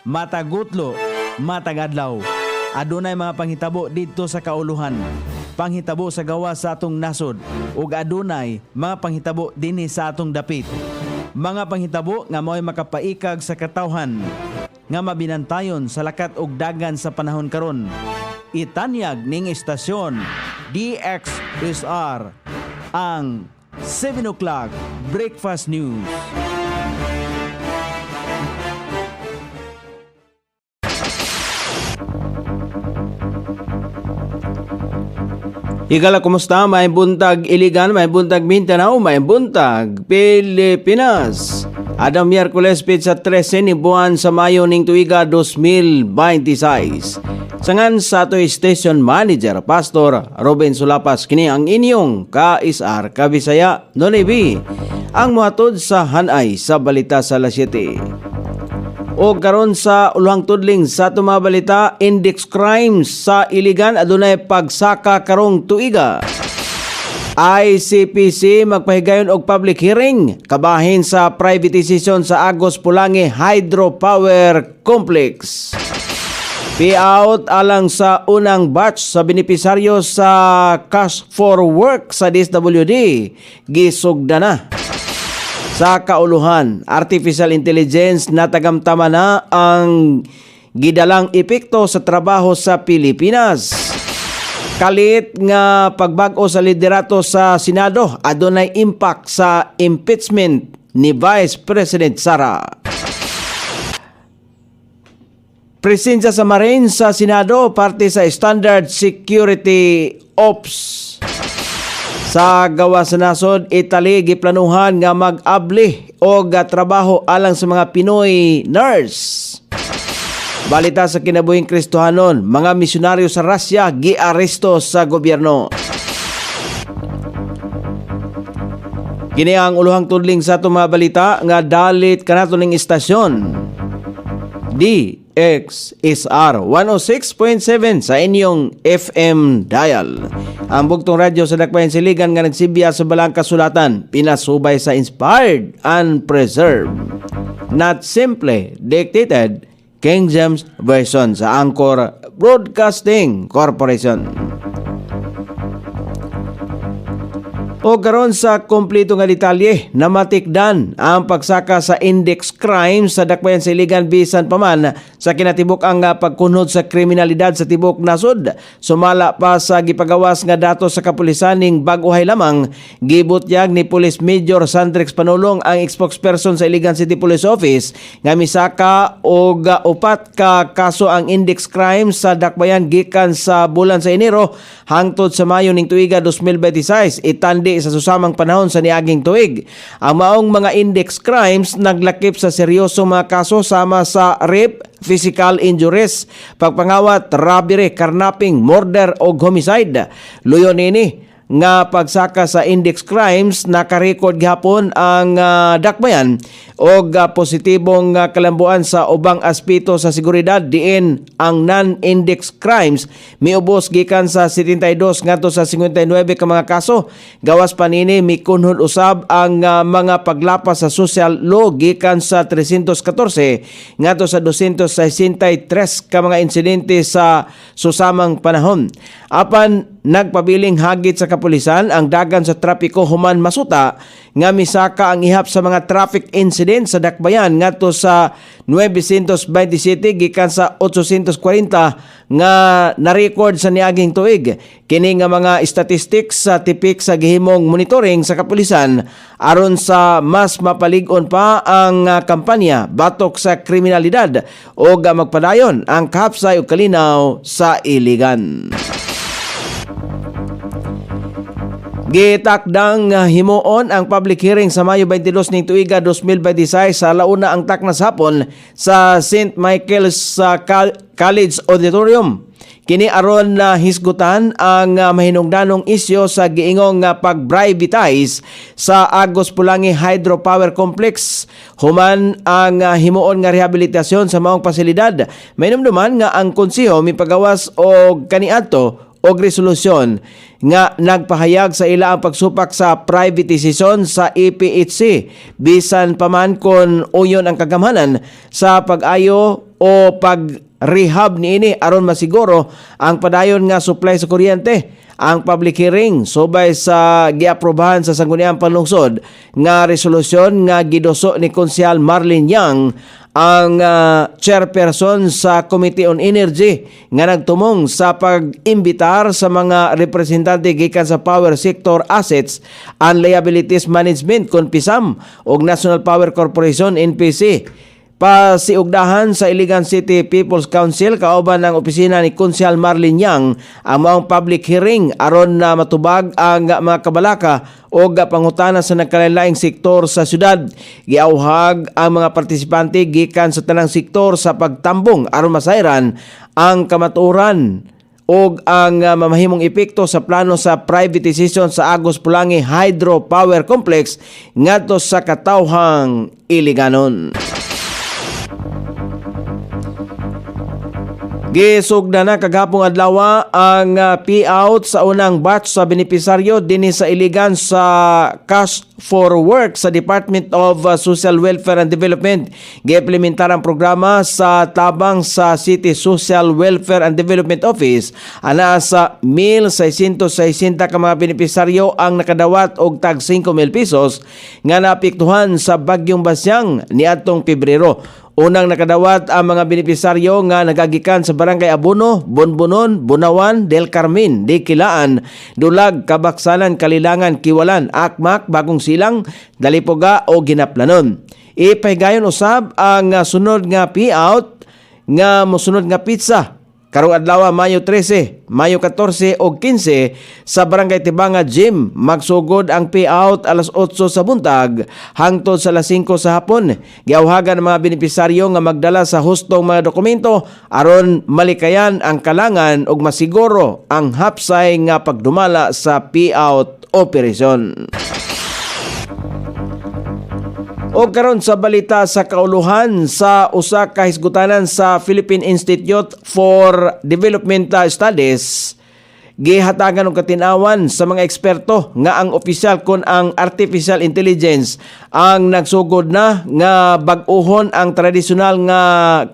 matagutlo, matagadlaw. Adunay mga panghitabo didto sa kauluhan. Panghitabo sa gawas sa atong nasod ug adunay mga panghitabo dinhi sa atong dapit. Mga panghitabo nga mao'y makapaikag sa katawhan nga mabinantayon sa lakat ug dagan sa panahon karon. Itanyag ning istasyon DXSR ang 7 o'clock Breakfast News. Higala, kumusta? May buntag Iligan, may buntag Mindanao, may buntag Pilipinas. Adang Miyerkules pizza 13 ni buwan sa Mayo ning tuiga 2026. Sangan sa ato station manager Pastor Ruben Sulapas kini ang inyong ka-isar Kabisaya Nonebi ang muhatod sa hanay sa balita sa alas 7. O karon sa uluhang tudling sa mga balita, index crimes sa Iligan adunay pagsaka karong tuiga. ICPC magpahigayon og public hearing kabahin sa privatization sa Agos Pulangi Hydropower Complex. Payout alang sa unang batch sa benepisaryo sa Cash for Work sa DSWD gisugda na. Sa kauluhan, artificial intelligence natagamtama na ang gidalang epekto sa trabaho sa Pilipinas. Kalit nga pagbag-o sa liderato sa Senado, adunay impact sa impeachment ni Vice President Sara. Presensya sa Marines sa Senado, parte sa Standard Security Ops. Sa gawas sa nasod, Italy giplanuhan nga mag-abli o trabaho alang sa mga Pinoy nurse. Balita sa kinabuhing Kristohanon, mga misyonaryo sa Russia giaresto sa gobyerno. Kini ang uluhang tudling sa itong mga balita nga dalit kanato ning istasyon. DXSR 106.7 sa inyong FM dial. Ang bugtong radyo sa Dakbayan Siligan nga nagsibya sa balang kasulatan, pinasubay sa inspired and preserved, not simply dictated, King James Version sa Anchor Broadcasting Corporation. O karon sa kompleto nga detalye, namatikdan ang pagsaka sa index crime sa Dakbayan sa Iligan bisan pa man sa kinatibuk ang pagkunhod sa kriminalidad sa tibok nasod. Sumala pa sa gipagawas nga datos sa kapulisan ning bag-ohay lamang, gibutyag ni Police Major Sandrex Panulong ang spokesperson sa Iligan City Police Office nga misaka og upat ka kaso ang index crime sa Dakbayan gikan sa bulan sa Enero hangtod sa Mayo ning tuiga 2026. Itandi sa susamang panahon sa niaging tuig. Ang maong mga index crimes naglakip sa seryosong mga kaso sama sa rape, physical injuries, pagpangawat, robbery, karnaping, murder o homicide. Luyon ini nga pagsaka sa index crimes nakarecord gihapon ang Dakbayan og positibong kalambuan sa ubang aspeto sa seguridad diin ang non-index crimes miubos gikan sa 72 ngadto sa 59 ka mga kaso. Gawas panini mikunhod usab ang mga paglapas sa social law gikan sa 314 ngadto sa 263 ka mga insidente sa susamang panahon. Apan nagpabiling hagit sa kapulisan ang dagan sa trapiko human masuta nga misaka ang ihap sa mga traffic incident sa Dakbayan ngadto sa 927 gikan sa 840 nga na-record sa niaging tuig. Kini nga mga statistics sa tipik sa gihimong monitoring sa kapulisan aron sa mas mapalig-on pa ang kampanya batok sa kriminalidad o magpadayon ang kahapsay ug kalinaw sa Iligan. Gitakdang himuon ang public hearing sa Mayo 22 ning tuiga 2026 sa launa ang taknas hapon sa St. Michael's College Auditorium. Kini aron na hisgutan ang mahinungdanong isyu sa giingong pag-privatize sa Agos Pulangi Hydropower Complex human ang himuon nga rehabilitasyon sa maong pasilidad. Mainumduman nga ang konseho mipagawas og kaniadto og resolusyon nga nagpahayag sa ila ang pagsupak sa privatization sa EPHC bisan pa man kon uyon ang kagamhanan sa pag-ayo o pag-rehab niini aron masiguro ang padayon nga supply sa kuryente. Ang public hearing subay sa giaprobahan sa Sangguniang Panlungsod nga resolusyon nga giduso ni Konsehal Marlene Yang, ang chairperson sa Committee on Energy, nga nagtumong sa pag-imbitar sa mga representante gikan sa Power Sector Assets and Liabilities Management kon PISAM ug National Power Corporation NPC pasiugdahan sa Iligan City People's Council kauban ng opisina ni Konsehal Marlene Yang ang maong public hearing aron na matubag ang mga kabalaka o pangutana sa nagkalain-laing sektor sa syudad. Giauhag ang mga partisipante gikan sa tanang sektor sa pagtambong aron masayran ang kamatuoran og ang mamahimong epekto sa plano sa privatization sa Agos Pulangi Hydropower Complex ngadto sa katawhang Iliganon. Gisugda na kagapong adlaw ang payout sa unang batch sa benepisaryo dinhi sa Iligan sa Cash for Work sa Department of Social Welfare and Development. Gi-implementar ang programa sa tabang sa City Social Welfare and Development Office. Ana sa 1,660 ka mga benepisaryo ang nakadawat og tag 5,000 pesos nga naapektuhan sa bagyong Basyang niadtong Pebrero. Unang nakadawat ang mga benepisaryo nga nagagikan sa Barangay Abono, Bonbonon, Bunawan, Del Carmen, Dikilaan, Dulag, Kabaksanan, Kalilangan, Kiwalan, Akmak, Bagong Silang, Dalipoga o Ginaplanon. Ipahigayon usab ang sunod nga payout nga mosunod nga pizza karong adlaw Mayo 13, Mayo 14 o 15 sa Barangay Tibanga Gym. Magsugod ang payout alas 8 sa buntag hangtod sa alas 5 sa hapon. Giawhagan ang mga benepisaryo nga magdala sa hustong mga dokumento aron malikayan ang kalangan ug masiguro ang hapsay nga pagdumala sa payout operation. O karon sa balita sa kauluhan sa usa ka hisgutanan sa Philippine Institute for Development Studies, gihatagan og katinawan sa mga eksperto nga ang opisyal kon ang artificial intelligence ang nagsugod na nga bag-ohon ang tradisyonal nga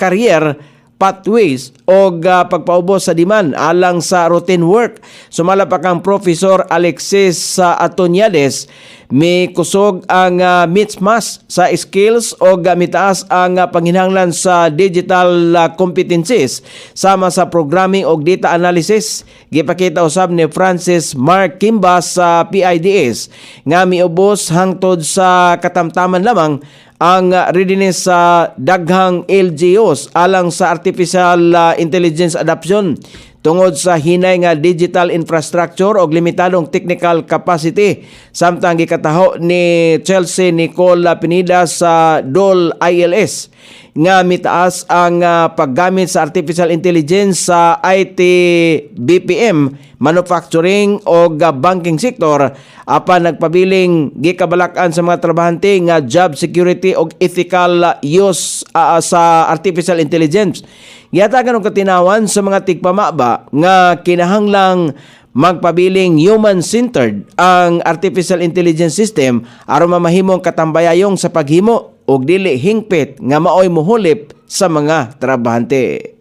career pathways o pagpaubos sa demand alang sa routine work. Sumala pa kang Professor Alexis Atoniades, may kusog ang mismatch sa skills o mitaas ang panghinahanglan sa digital competencies sama sa programming o data analysis. Gipakita usab ni Francis Mark Kimba sa PIDS nga miubos hangtod sa katamtaman lamang ang readiness sa daghang LGUs alang sa artificial intelligence adoption tungod sa hinay nga digital infrastructure o limitadong technical capacity. Samtang gikataho ni Chelsea Nicole Pineda sa DOL ILS nga mitaas ang paggamit sa artificial intelligence sa IT, BPM, manufacturing o banking sector, apan nagpabiling gikabalak-an sa mga trabahante nga job security o ethical use sa artificial intelligence. Yatagan og katinawan sa mga tigpamaba nga kinahanglang magpabiling human-centered ang artificial intelligence system aron mamahimong katambayayong sa paghimo og dili hingpit nga maoy mohulip sa mga trabahante.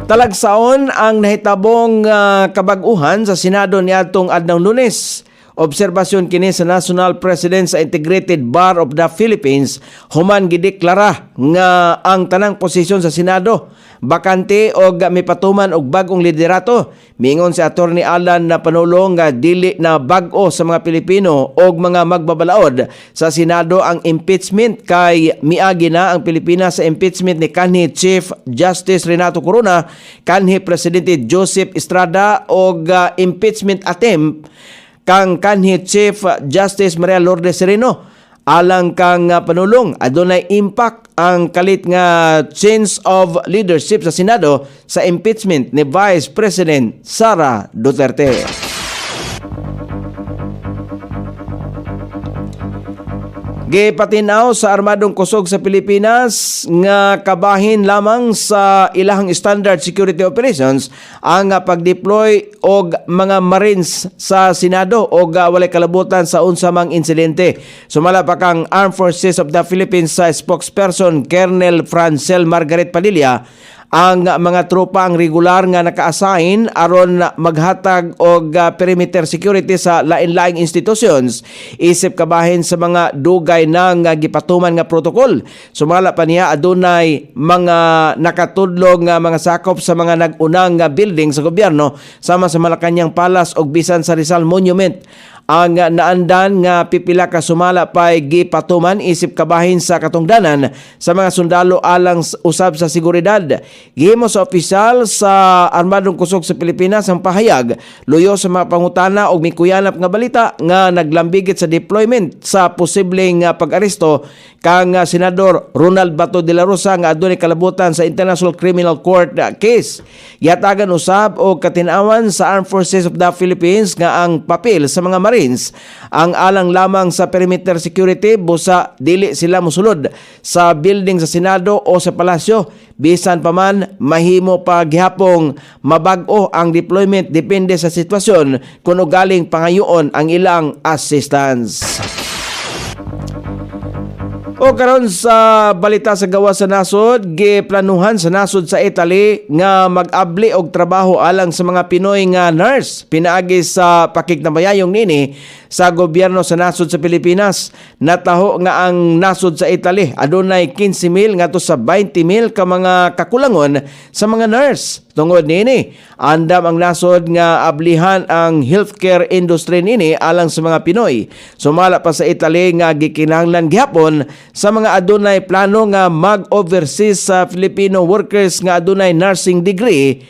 Talagsaon ang nahitabong kabag-uhan sa Senado niadtong adlaw Lunes. Obserbasyon kini sa National President sa Integrated Bar of the Philippines, human gideklara nga ang tanang posisyon sa Senado bakante o mipatuman og bag-ong liderato. Mingon si Attorney Alan na Panulong nga dili na bag-o sa mga Pilipino og mga magbabalaod sa Senado ang impeachment kay miagi na ang Pilipinas sa impeachment ni kanhi Chief Justice Renato Corona, kanhi Presidente Joseph Estrada og impeachment attempt kang kanhi Chief Justice Maria Lourdes Sereno. Alang kang Panulong, adunay impact ang kalit nga change of leadership sa Senado sa impeachment ni Vice President Sara Duterte. Gipatinaw sa Armadong Kusog sa Pilipinas nga kabahin lamang sa ilahang standard security operations ang pag-deploy og mga Marines sa Senado og walay kalabutan sa unsa mang insidente. Sumala pa kang Armed Forces of the Philippines sa spokesperson Colonel Francel Margaret Padilla, ang mga tropa ang regular nga naka-assign aron maghatag og perimeter security sa lain-laing institutions isip kabahin sa mga dugay na nga gipatuman nga protokol. Sumala pa niya adunay mga nakatudlog nga mga sakop sa mga nag-unang nga building sa gobyerno sama sa Malacañang Palace ug bisan sa Rizal Monument. Ang naandan nga pipila ka sumala pay gipatuman isip kabahin sa katungdanan sa mga sundalo alang usab sa seguridad. Gihimo sa opisyal sa Armadong Kusog sa Pilipinas ang pahayag luyo sa mga pangutana og mikuyanap nga balita nga naglambigit sa deployment sa posibleng pag-aresto kang Senador Ronald Bato de la Rosa nga adunay kalabutan sa International Criminal Court case. Yatagan usab og katinawan sa Armed Forces of the Philippines nga ang papel sa mga Marines ang alang lamang sa perimeter security busa dili sila mosulod sa building sa Senado o sa palasyo. Bisan pa man mahimo pa gihapong mabag-o ang deployment depende sa sitwasyon kung galing pangayoon ang ilang assistance. O karon sa balita sa gawas sa nasod, giplanuhan sa nasod sa Italy nga mag-abli og trabaho alang sa mga Pinoy nga nurse pinaagi sa pakignabayayong nini sa gobyerno sa nasod sa Pilipinas. Nataho nga ang nasod sa Italy adunay 15,000 ngadto sa 20,000 ka mga kakulangon sa mga nurse. Tungod nini, andam ang nasod nga ablihan ang healthcare industry nini alang sa mga Pinoy. Sumala pa sa Italy nga gikinahanglan gihapon sa mga adunay plano nga mag-overseas sa Filipino workers nga adunay nursing degree,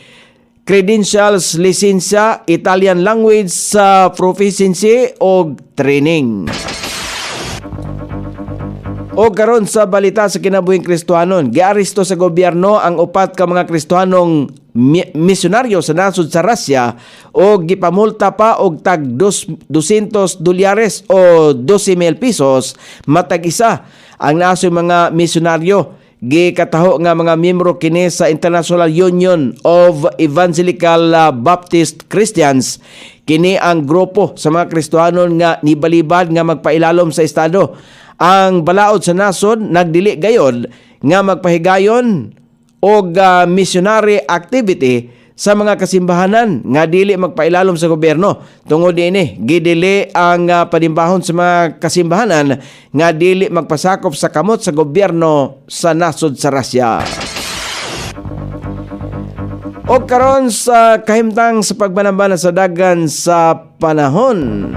credentials, lisensya, Italian language sa proficiency o training. O karon sa balita sa kinabuhing Kristohanon, giaresto sa gobyerno ang upat ka mga Kristohanong misyonaryo sa nasod sa Russia o gipamulta pa og tag $200 o 12,000 pesos matag isa. Ang nasoy mga misyonaryo gikataho nga mga miyembro kini sa International Union of Evangelical Baptist Christians. Kini ang grupo sa mga Kristohanon nga nibalibad nga magpailalom sa estado. Ang balaod sa nasod nagdili gayod nga magpahigayon og missionary activity sa mga kasimbahanan nga dili magpailalom sa gobyerno. Tungod dinhi gidili ang panimbahon sa mga kasimbahanan nga dili magpasakop sa kamot sa gobyerno sa nasod sa Russia. O karon sa kahimtang sa pagbanabana sa dagan sa panahon,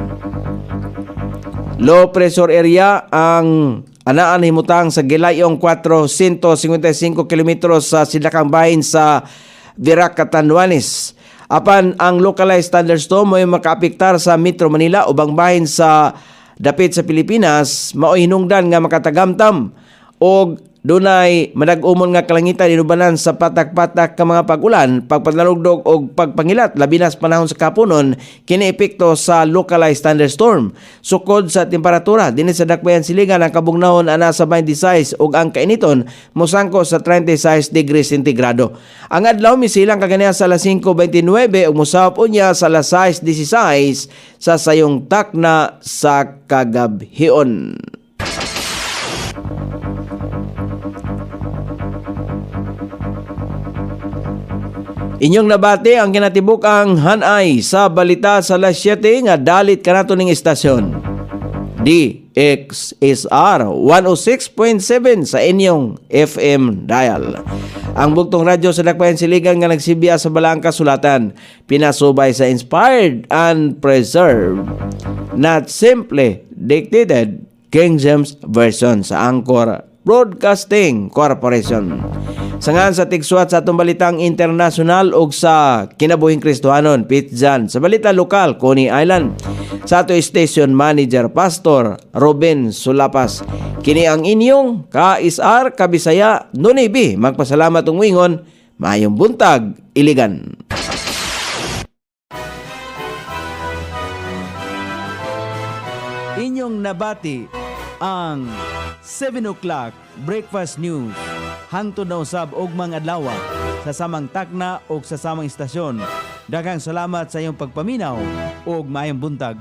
low pressure area ang anaan himutang sa gilayong 455 kilometros sa sidlakang bahin sa Virac, Catanduanes. Apan ang localized thunderstorm mo'y makaapektar sa Metro Manila ubang bahin sa dapit sa Pilipinas, mao'y hinungdan nga makatagamtam o dunay madag-umon nga kalangitan inubanan sa patak-patak ka mga pag-ulan, pagpanalugdog o pagpangilat labi na sa panahon sa kapunon kini epekto sa localized thunderstorm. Sukod sa temperatura dinhi sa dakbayan siligan ang kabugnahon ana sa 26 ug ang kainiton mosangko sa 36 degrees sentigrado. Ang adlaw misilang kaganiya sa alas 5:29 ug mosahop unya sa alas 6:16 sa sayong takna sa kagabhion. Inyong nabati ang kinatibuk-ang hanay sa balita sa alas 7 nga dalit kanato ning istasyon. DXSR 106.7 sa inyong FM dial. Ang bugtong radyo sa dakbayan siligan nga nagsibya sa balaang kasulatan, pinasubay sa inspired and preserved, not simply dictated King James Version sa Anchor Broadcasting Corporation. Sangan sa tigsuat sa atong balitang international ug sa kinabuhing Kristohanon, Pitzan. Sa balita lokal, Coney Island. Sa ato station manager, Pastor Robin Sulapas. Kini ang inyong KSR Kabisaya Nunibi. Magpasalamat ung wingon, maayong buntag, Iligan. Inyong nabati ang 7 o'clock Breakfast News. Hangtod na usab og mga adlaw sa samang takna o sa samang istasyon. Daghang salamat sa iyong pagpaminaw ug maayong buntag.